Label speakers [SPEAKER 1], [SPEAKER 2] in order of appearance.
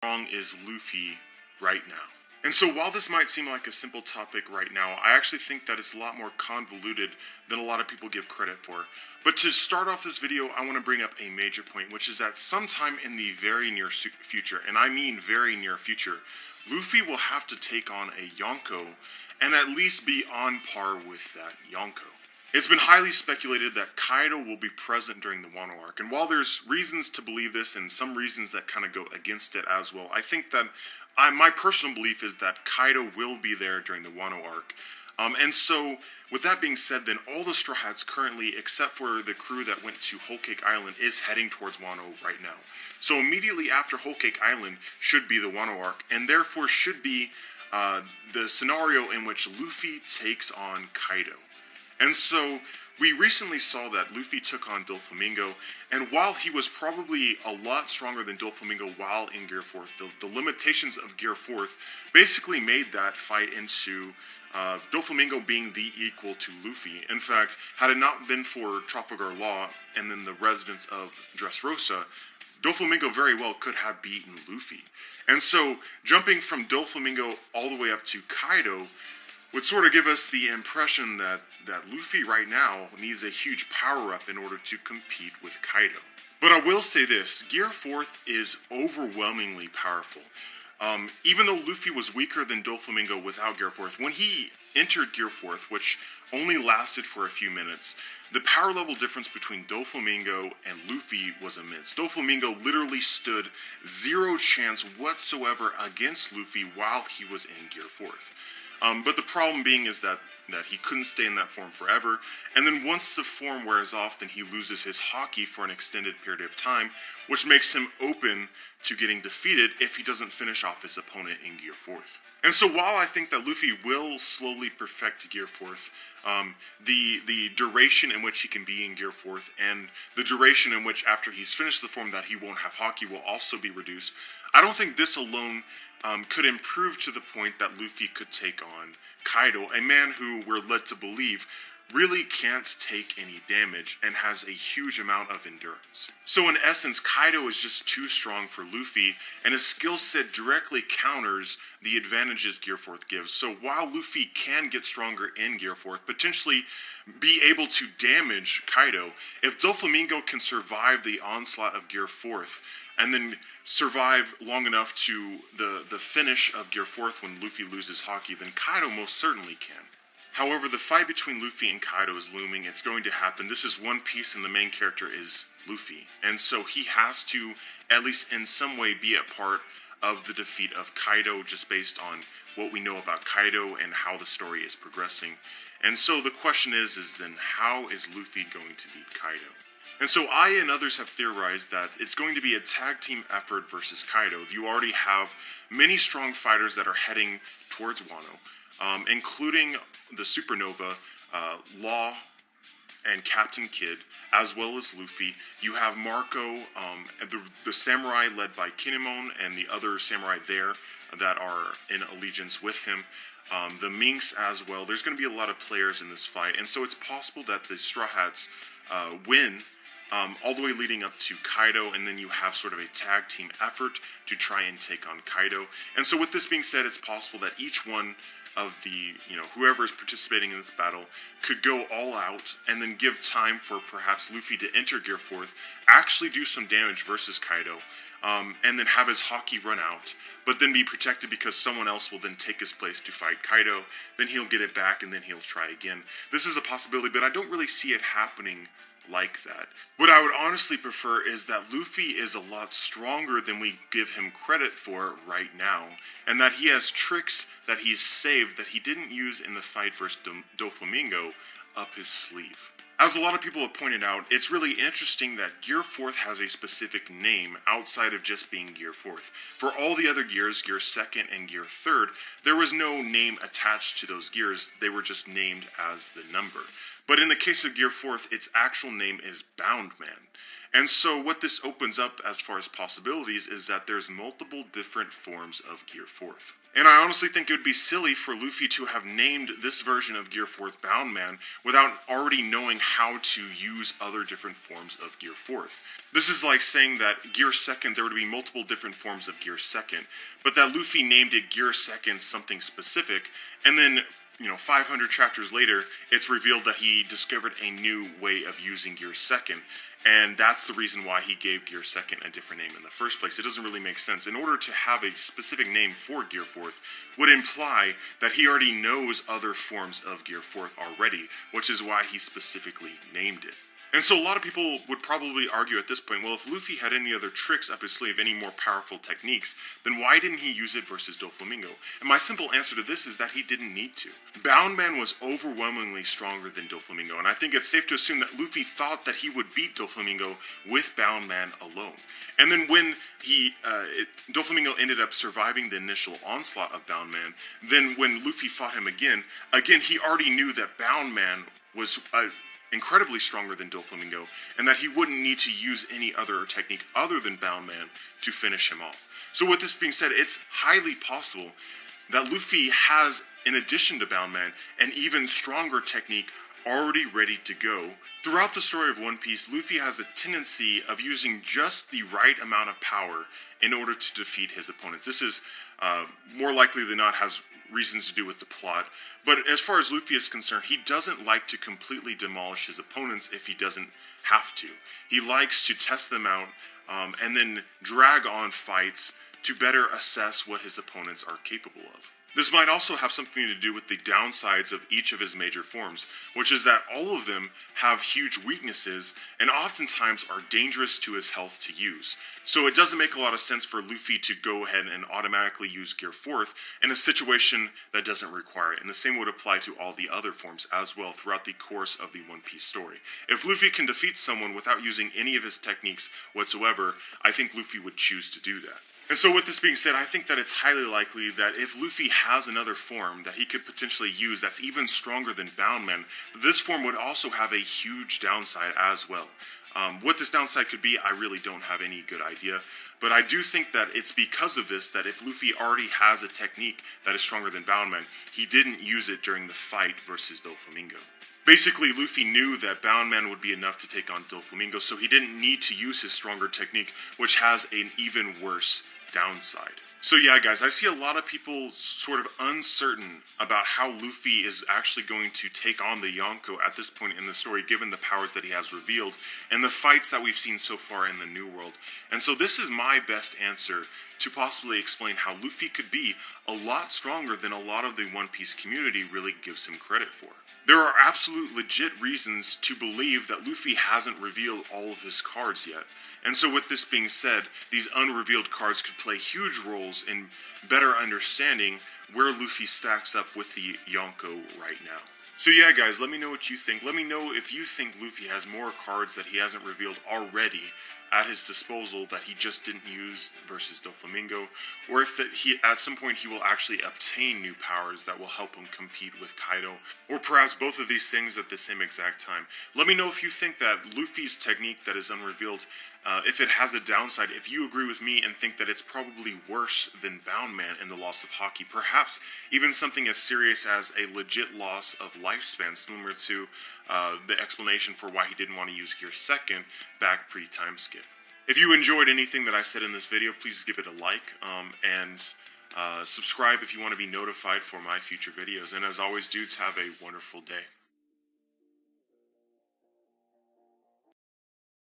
[SPEAKER 1] strong is Luffy right now? And so while this might seem like a simple topic right now, I actually think that it's a lot more convoluted than a lot of people give credit for. But to start off this video, I want to bring up a major point, which is that sometime in the very near future, and I mean very near future, Luffy will have to take on a Yonko and at least be on par with that Yonko. It's been highly speculated that Kaido will be present during the Wano arc, and while there's reasons to believe this and some reasons that kind of go against it as well, I think that my personal belief is that Kaido will be there during the Wano arc. And so, with that being said, then all the Straw Hats currently, except for the crew that went to Whole Cake Island, is heading towards Wano right now. So immediately after Whole Cake Island should be the Wano arc, and therefore should be the scenario in which Luffy takes on Kaido. And so, we recently saw that Luffy took on Doflamingo, and while he was probably a lot stronger than Doflamingo while in Gear 4th, the limitations of Gear 4th basically made that fight into Doflamingo being the equal to Luffy. In fact, had it not been for Trafalgar Law and then the residents of Dressrosa, Doflamingo very well could have beaten Luffy. And so, jumping from Doflamingo all the way up to Kaido would sort of give us the impression that Luffy right now needs a huge power-up in order to compete with Kaido. But I will say this, Gear 4th is overwhelmingly powerful. Even though Luffy was weaker than Doflamingo without Gear 4th, when he entered Gear 4th, which only lasted for a few minutes, the power level difference between Doflamingo and Luffy was immense. Doflamingo literally stood zero chance whatsoever against Luffy while he was in Gear 4th. But the problem being is that he couldn't stay in that form forever, and then once the form wears off, then he loses his haki for an extended period of time, which makes him open to getting defeated if he doesn't finish off his opponent in Gear 4th. And so while I think that Luffy will slowly perfect Gear 4th, the duration in which he can be in Gear 4th, and the duration in which after he's finished the form that he won't have haki will also be reduced, I don't think this alone could improve to the point that Luffy could take on Kaido, a man who we're led to believe really can't take any damage and has a huge amount of endurance. So in essence, Kaido is just too strong for Luffy, and his skill set directly counters the advantages Gear 4th gives. So while Luffy can get stronger in Gear 4th, potentially be able to damage Kaido, if Doflamingo can survive the onslaught of Gear 4th, and then survive long enough to the finish of Gear 4th when Luffy loses haki, then Kaido most certainly can. However, the fight between Luffy and Kaido is looming. It's going to happen. This is One Piece, and the main character is Luffy. And so he has to, at least in some way, be a part of the defeat of Kaido, just based on what we know about Kaido and how the story is progressing. And so the question is then how is Luffy going to beat Kaido? And so I and others have theorized that it's going to be a tag team effort versus Kaido. You already have many strong fighters that are heading towards Wano, including the Supernova, Law, and Captain Kidd, as well as Luffy. You have Marco, the samurai led by Kinemon, and the other samurai there that are in allegiance with him. The Minks as well. There's going to be a lot of players in this fight, and so it's possible that the Straw Hats win all the way leading up to Kaido, and then you have sort of a tag team effort to try and take on Kaido. And so with this being said, it's possible that each one of the, whoever is participating in this battle could go all out and then give time for perhaps Luffy to enter Gear 4th, actually do some damage versus Kaido, and then have his haki run out, but then be protected because someone else will then take his place to fight Kaido, then he'll get it back, and then he'll try again. This is a possibility, but I don't really see it happening like that. What I would honestly prefer is that Luffy is a lot stronger than we give him credit for right now, and that he has tricks that he's saved that he didn't use in the fight versus Doflamingo up his sleeve. As a lot of people have pointed out, it's really interesting that Gear 4th has a specific name outside of just being Gear 4th. For all the other gears, Gear 2nd and Gear 3rd, there was no name attached to those gears, they were just named as the number. But in the case of Gear 4th, its actual name is Bound Man. And so what this opens up as far as possibilities is that there's multiple different forms of Gear 4th. And I honestly think it would be silly for Luffy to have named this version of Gear 4th Bound Man without already knowing how to use other different forms of Gear 4th. This is like saying that Gear 2nd, there would be multiple different forms of Gear 2nd, but that Luffy named it Gear 2nd something specific, and then 500 chapters later, it's revealed that he discovered a new way of using Gear 2nd, and that's the reason why he gave Gear 2nd a different name in the first place. It doesn't really make sense. In order to have a specific name for Gear 4th would imply that he already knows other forms of Gear 4th already, which is why he specifically named it. And so a lot of people would probably argue at this point, well, if Luffy had any other tricks up his sleeve, any more powerful techniques, then why didn't he use it versus Doflamingo? And my simple answer to this is that he didn't need to. Bound Man was overwhelmingly stronger than Doflamingo, and I think it's safe to assume that Luffy thought that he would beat Doflamingo with Bound Man alone. And then when Doflamingo ended up surviving the initial onslaught of Bound Man, then when Luffy fought him again, he already knew that Bound Man was incredibly stronger than Doflamingo, and that he wouldn't need to use any other technique other than Bound Man to finish him off. So with this being said, it's highly possible that Luffy has, in addition to Bound Man, an even stronger technique already ready to go. Throughout the story of One Piece, Luffy has a tendency of using just the right amount of power in order to defeat his opponents. This is more likely than not has reasons to do with the plot, but as far as Luffy is concerned, he doesn't like to completely demolish his opponents if he doesn't have to. He likes to test them out and then drag on fights to better assess what his opponents are capable of. This might also have something to do with the downsides of each of his major forms, which is that all of them have huge weaknesses and oftentimes are dangerous to his health to use. So it doesn't make a lot of sense for Luffy to go ahead and automatically use Gear 4th in a situation that doesn't require it. And the same would apply to all the other forms as well throughout the course of the One Piece story. If Luffy can defeat someone without using any of his techniques whatsoever, I think Luffy would choose to do that. And so with this being said, I think that it's highly likely that if Luffy has another form that he could potentially use that's even stronger than Bound Man, this form would also have a huge downside as well. What this downside could be, I really don't have any good idea. But I do think that it's because of this that if Luffy already has a technique that is stronger than Bound Man, he didn't use it during the fight versus Doflamingo. Basically, Luffy knew that Bound Man would be enough to take on Doflamingo, so he didn't need to use his stronger technique, which has an even worse downside. So yeah, guys, I see a lot of people sort of uncertain about how Luffy is actually going to take on the Yonko at this point in the story, given the powers that he has revealed, and the fights that we've seen so far in the New World. And so this is my best answer to possibly explain how Luffy could be a lot stronger than a lot of the One Piece community really gives him credit for. There are absolute legit reasons to believe that Luffy hasn't revealed all of his cards yet. And so with this being said, these unrevealed cards could play huge roles in better understanding where Luffy stacks up with the Yonko right now. So yeah, guys, let me know what you think. Let me know if you think Luffy has more cards that he hasn't revealed already at his disposal that he just didn't use versus Doflamingo, or if that at some point he will actually obtain new powers that will help him compete with Kaido, or perhaps both of these things at the same exact time. Let me know if you think that Luffy's technique that is unrevealed, if it has a downside, if you agree with me and think that it's probably worse than Bound Man in the loss of Haki, perhaps even something as serious as a legit loss of lifespan, similar to the explanation for why he didn't want to use Gear 2nd back pre-time skip. If you enjoyed anything that I said in this video, please give it a like, and subscribe if you want to be notified for my future videos. And as always, dudes, have a wonderful day.